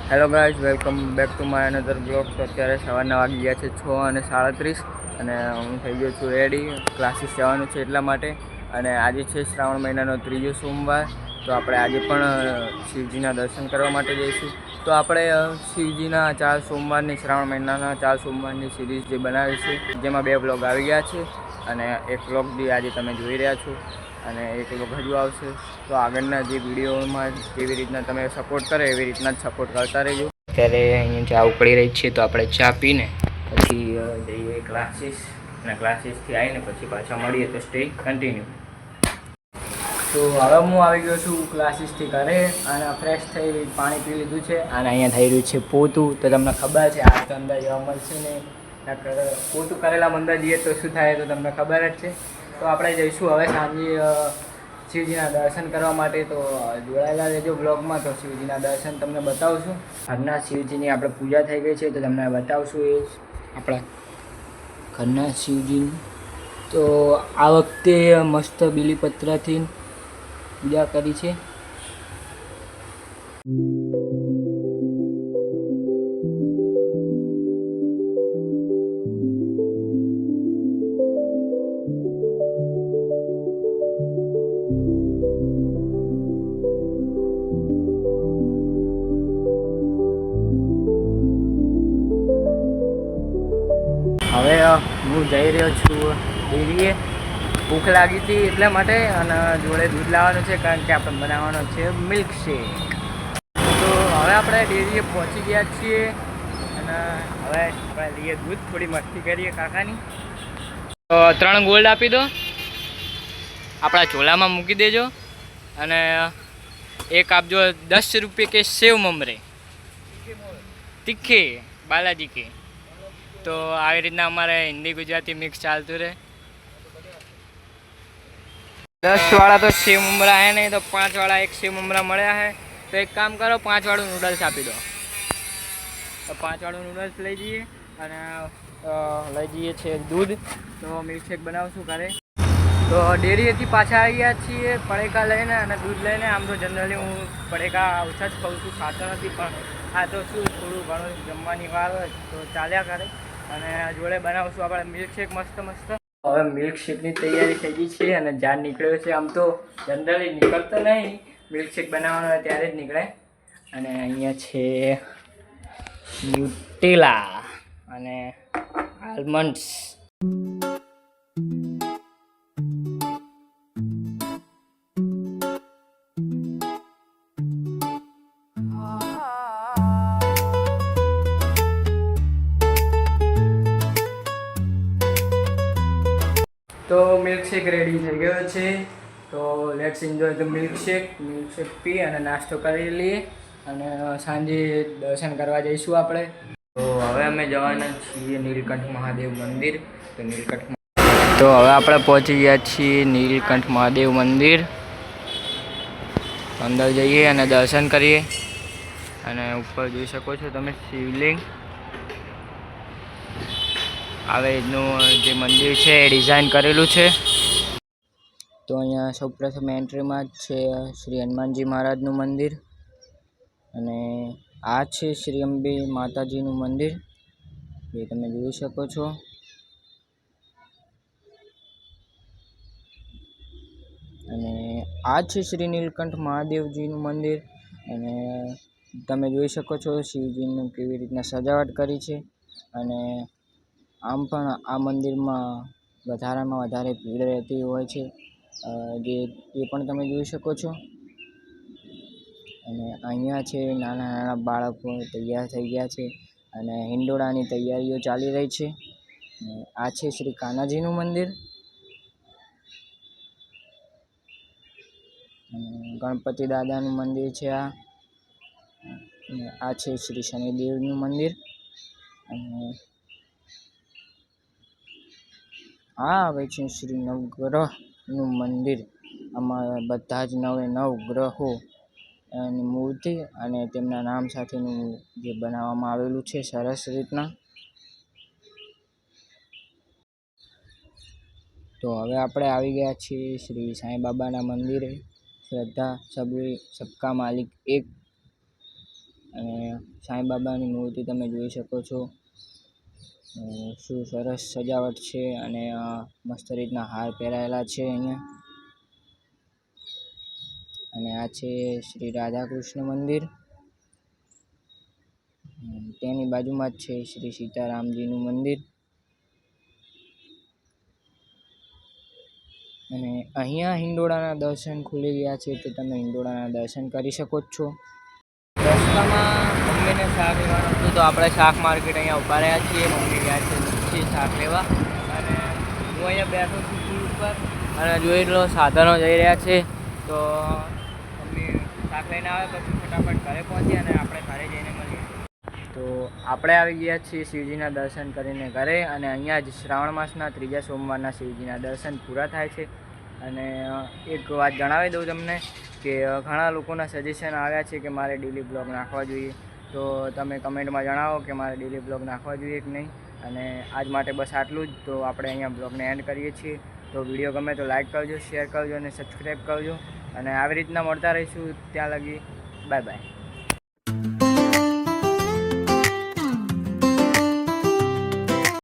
Hello guys, welcome back to my another blog. તો અત્યારે સવારના વાગી ગયા છે 6:37 અને હું થઈ ગયો છું રેડી. ક્લાસીસ જવાનું છે એટલા માટે. અને આજે છે શ્રાવણ મહિનાનો ત્રીજો સોમવાર. તો આપણે આજે પણ શિવજીના દર્શન કરવા માટે જઈશું. તો આપણે શિવજીના 4 સોમવારની, શ્રાવણ મહિનાના 4 સોમવારની સિરીઝ જે બનાવી છે, જેમાં 2 બ્લોગ આવી ગયા છે અને એક બ્લોગ બી આજે તમે જોઈ રહ્યા છો અને એક બ્લોગ હજુ આવશે. તો આગળના જે વિડીયોમાં જેવી રીતના તમે સપોર્ટ કરે એવી રીતના જ સપોર્ટ કરતા રહેજો. અત્યારે અહીંયા ચા ઉકળી રહી છે, તો આપણે ચા પીને પછી જઈએ ક્લાસીસ, અને ક્લાસીસથી આવીને પછી પાછા મળીએ. તો સ્ટે કન્ટિન્યુ. તો હવે હું આવી ગયો છું ક્લાસીસથી ઘરે અને ફ્રેશ થઈ પાણી પી લીધું છે. અને અહીંયા થઈ રહ્યું છે પોતું. તો તમને ખબર છે આ તો અંદર જોવા મળશે ને, પોતું કરેલા મંદિર જઈએ તો શું થાય તો તમને ખબર જ છે. તો આપણે જઈશું હવે સાંજે શિવજીના દર્શન કરવા માટે. તો જોડાયેલા રહેજો બ્લોગમાં. તો શિવજીના દર્શન તમને બતાવશું. ઘરના શિવજીની આપણે પૂજા થઈ ગઈ છે, તો તમને બતાવશું એ આપણા ઘરના શિવજીની. તો આ વખતે મસ્ત બીલીપત્રથી પૂજા કરી છે. હવે હું જઈ રહ્યો છું ડેરીએ. ભૂખ લાગી હતી એટલા માટે, અને જોડે દૂધ લાવવાનું છે કારણ કે આપણે બનાવવાનો છે મિલ્કશેક. તો હવે આપણે ડેરીએ પહોંચી ગયા છીએ અને હવે આપણે લઈએ દૂધ. થોડી મસ્તી કરીએ કાકાની. તો 3 ગોલ્ડ આપી દો, આપણા ઝોલામાં મૂકી દેજો. અને એક આપજો 10 રૂપિયા કે સેવ મમરે તીખે બાલાજી કે. તો આવી રીતના અમારે હિન્દી ગુજરાતી મિક્સ ચાલતું રહે. 10 વાળા તો સેવ મમરા હે નહીં, તો 5 વાળા એક સેવ મમરા મળ્યા હે. તો એક કામ કરો, 5 વાળું નૂડલ્સ આપી દો. તો 5 વાળું નૂડલ્સ લઈ જઈએ અને લઈ જઈએ છે દૂધ. તો મિલ્કશેક બનાવશું ઘરે. તો ડેરીએથી પાછા આવી ગયા છીએ પડીકા લઈને અને દૂધ લઈને. આમ તો જનરલી હું પડીકા ઓછા જ ખાઉં છું, ખાતો નથી, પણ આ તો શું થોડું ઘણું જમવાની વાર હોય તો ચાલ્યા કરે. અને જોડે બનાવશું આપણે મિલ્કશેક મસ્ત મસ્ત. હવે મિલ્કશેકની તૈયારી થઈ ગઈ છે અને જાર નીકળ્યો છે. આમ તો જનરલી નીકળતો નહીં, મિલ્કશેક બનાવવાનો ત્યારે જ નીકળે. અને અહીંયા છે ન્યુટેલા અને આલમંડ્સ. તો મિલ્કશેક રેડી થઈ ગયો છે. તો let's enjoy the milkshake. Milkshake પી અને નાસ્તો કરી લઈએ અને સાંજે દર્શન કરવા જઈશું આપણે. તો હવે અમે જવાના છીએ નીલકંઠ મહાદેવ મંદિર. તો હવે આપણે પહોંચી ગયા છીએ નીલકંઠ મહાદેવ મંદિર. અંદર જઈએ અને દર્શન કરીએ. અને ઉપર જોઈ શકો છો તમે શિવલિંગ. આવે એનું જે મંદિર છે એ ડિઝાઇન કરેલું છે. તો અહીંયા સૌપ્રથમ એન્ટ્રીમાં જ છે શ્રી હનુમાનજી મહારાજનું મંદિર. અને આ છે શ્રી અંબે માતાજીનું મંદિર, જે તમે જોઈ શકો છો. અને આ છે શ્રી નીલકંઠ મહાદેવજીનું મંદિર. અને તમે જોઈ શકો છો શિવજીનું કેવી રીતના સજાવટ કરી છે. અને આમ પણ આ મંદિરમાં વધારેમાં વધારે ભીડ રહેતી હોય છે, એ પણ તમે જોઈ શકો છો. અને અહીંયા છે નાના નાના બાળકો તૈયાર થઈ ગયા છે અને હિંડોળાની તૈયારીઓ ચાલી રહી છે. આ છે શ્રી કાનાજીનું મંદિર. ગણપતિ દાદાનું મંદિર છે આ. આ છે શ્રી શનિદેવનું મંદિર. અને આ આવે છે શ્રી નવગ્રહનું મંદિર. આમાં બધા જ 9 ગ્રહો ની મૂર્તિ અને તેમના નામ સાથેનું જે બનાવવામાં આવેલું છે સરસ રીતના. તો હવે આપણે આવી ગયા છીએ શ્રી સાંઈ બાબાના મંદિરે. શ્રદ્ધા સબકા માલિક એક. અને સાંઈબાબાની મૂર્તિ તમે જોઈ શકો છો. શું સરસ સજાવટ છે અને મસ્ત રીતના હાર પહેરાયેલા છે અહીંયા. અને આ છે શ્રી રાધાકૃષ્ણ મંદિર. તેની બાજુમાં જ છે શ્રી સીતારામજીનું મંદિર. અને અહીંયા હિંડોળાના દર્શન ખુલી ગયા છે, તો તમે હિંડોળાના દર્શન કરી શકો છો. રસ્તામાં મમ્મીને શાક લેવાનું હતું, તો આપણે શાક માર્કેટ અહીંયા ઊભા રહ્યા છીએ. મમ્મી ગયા છે શાક લેવા અને હું અહીંયા બેઠો છું પુલ ઉપર અને જોઈ લો સાધનો જઈ રહ્યા છે. તો મમ્મી શાક લઈને આવે પછી ફટાફટ ઘરે પહોંચી અને આપણે ઘરે જઈને મળીએ. તો આપણે આવી ગયા છીએ શિવજીના દર્શન કરીને ઘરે, અને અહીંયા જ શ્રાવણ માસના 3જા સોમવારના શિવજીના દર્શન પૂરા થાય છે. અને એક વાત જણાવી દઉં તમને કે ઘણા લોકોના સજેશન આવ્યા છે કે મારે ડેલી બ્લોગ નાખવા જોઈએ, તો તમે કમેન્ટમાં જણાવો કે મારે ડેલી બ્લોગ નાખવા જોઈએ કે નહીં. અને આજ માટે બસ આટલું જ. તો આપણે અહીંયા બ્લોગને એન્ડ કરીએ છીએ. તો વિડીયો ગમે તો લાઈક કરજો, શેર કરજો અને સબસ્ક્રાઈબ કરજો. અને આવી રીતના મળતા રહીશું. ત્યાં લગી બાય બાય.